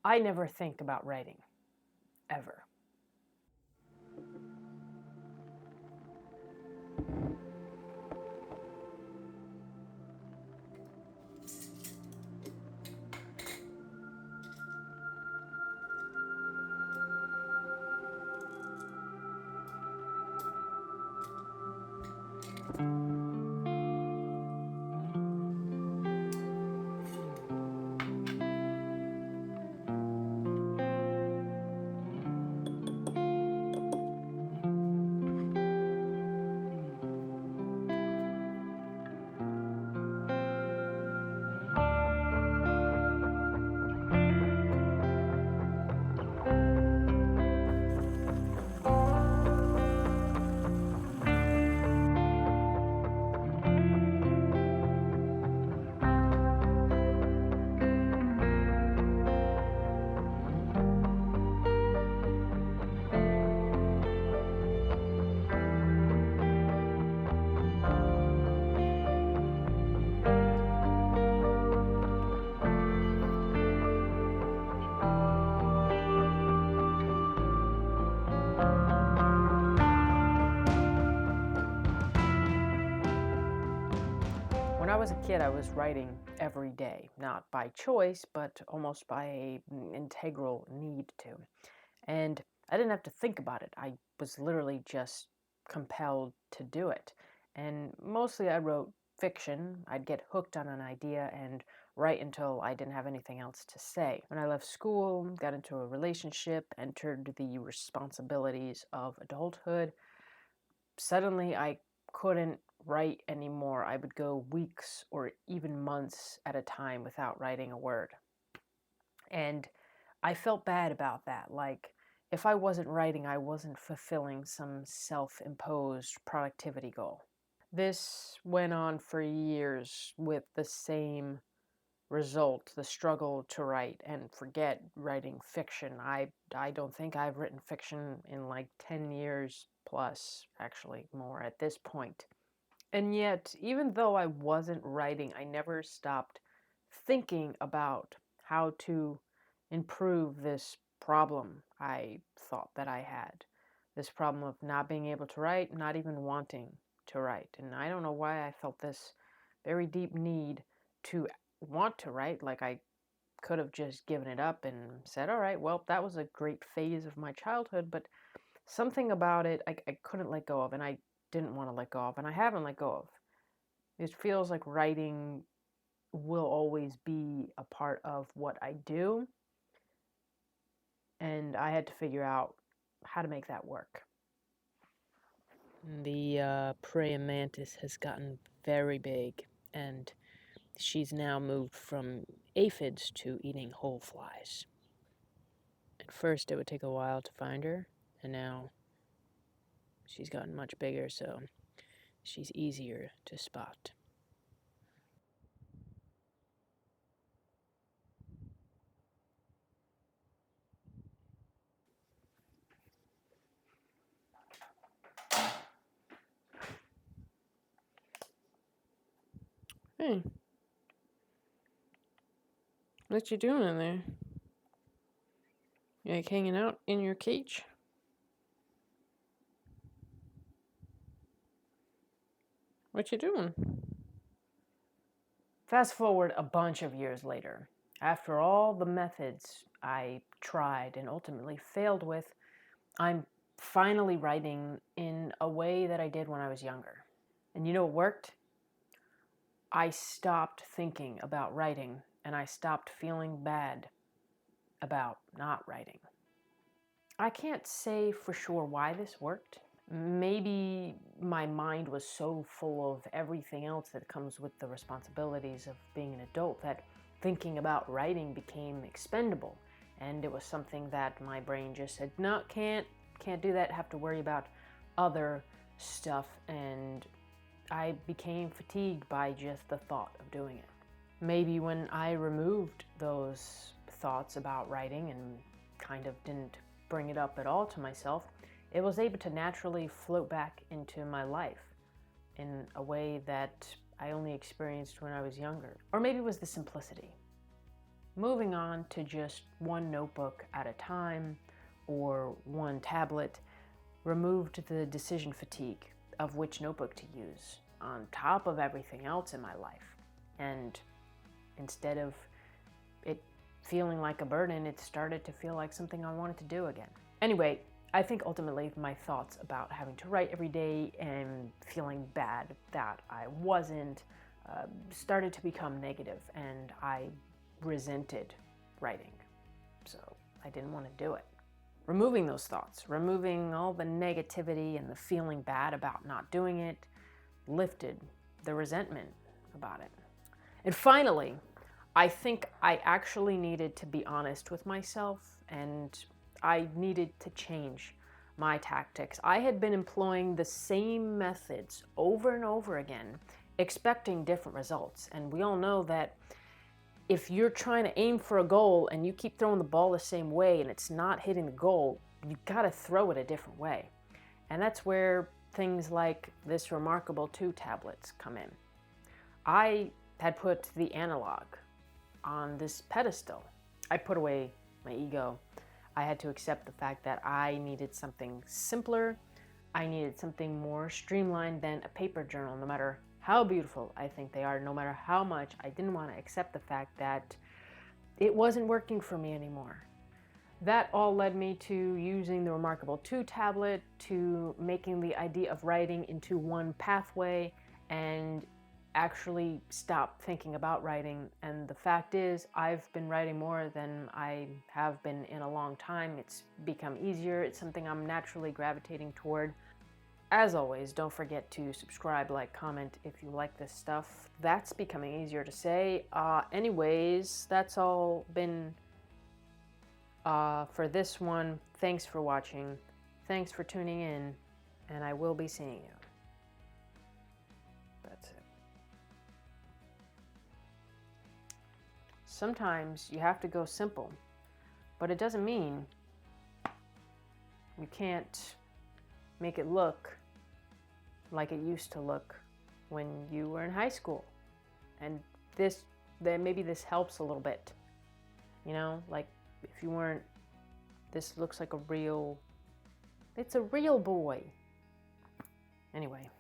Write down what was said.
I never think about writing, ever. When I was a kid, I was writing every day, not by choice, but almost by an integral need to. And I didn't have to think about it. I was literally just compelled to do it. And mostly I wrote fiction. I'd get hooked on an idea and write until I didn't have anything else to say. When I left school, got into a relationship, entered the responsibilities of adulthood, suddenly I couldn't write anymore. I would go weeks or even months at a time without writing a word. And I felt bad about that. Like, if I wasn't writing, I wasn't fulfilling some self imposed productivity goal. This went on for years with the same result, the struggle to write, and forget writing fiction. I don't think I've written fiction in like 10 years plus, actually more at this point. And yet, even though I wasn't writing, I never stopped thinking about how to improve this problem I thought that I had. This problem of not being able to write, not even wanting to write. And I don't know why I felt this very deep need to want to write. Like, I could have just given it up and said, all right, well, that was a great phase of my childhood, but something about it I couldn't let go of, and I didn't want to let go of, and I haven't let go of. It feels like writing will always be a part of what I do, and I had to figure out how to make that work. The praying mantis has gotten very big, and she's now moved from aphids to eating whole flies. At first, it would take a while to find her, and now she's gotten much bigger, so she's easier to spot. Hey, what you doing in there? You like hanging out in your cage? What you doing? Fast forward a bunch of years later. After all the methods I tried and ultimately failed with, I'm finally writing in a way that I did when I was younger. And you know what worked? I stopped thinking about writing, and I stopped feeling bad about not writing. I can't say for sure why this worked. Maybe my mind was so full of everything else that comes with the responsibilities of being an adult that thinking about writing became expendable, and it was something that my brain just said, no, can't do that, have to worry about other stuff, and I became fatigued by just the thought of doing it. Maybe when I removed those thoughts about writing and kind of didn't bring it up at all to myself, it was able to naturally float back into my life in a way that I only experienced when I was younger. Or maybe it was the simplicity. moving on to just one notebook at a time or one tablet removed the decision fatigue of which notebook to use on top of everything else in my life. And instead of it feeling like a burden, it started to feel like something I wanted to do again. Anyway, I think ultimately my thoughts about having to write every day and feeling bad that I wasn't started to become negative, and I resented writing. So I didn't want to do it. Removing those thoughts, removing all the negativity and the feeling bad about not doing it, lifted the resentment about it. And finally, I think I actually needed to be honest with myself, and I needed to change my tactics. I had been employing the same methods over and over again, expecting different results. And we all know that if you're trying to aim for a goal and you keep throwing the ball the same way and it's not hitting the goal, you gotta throw it a different way. And that's where things like this Remarkable 2 tablets come in. I had put the analog on this pedestal. I put away my ego. I had to accept the fact that I needed something simpler. I needed something more streamlined than a paper journal, no matter how beautiful I think they are, no matter how much I didn't want to accept the fact that it wasn't working for me anymore. That all led me to using the Remarkable 2 tablet, to making the idea of writing into one pathway and actually stop thinking about writing. And the fact is, I've been writing more than I have been in a long time. It's become easier. It's something I'm naturally gravitating toward. As always, don't forget to subscribe, like, comment if you like this stuff. That's becoming easier to say. Anyways, that's all been for this one. Thanks for watching. Thanks for tuning in, and I will be seeing you. That's it. Sometimes you have to go simple, but it doesn't mean you can't make it look like it used to look when you were in high school. And maybe this helps a little bit. You know, like if you weren't, this looks like it's a real boy. Anyway.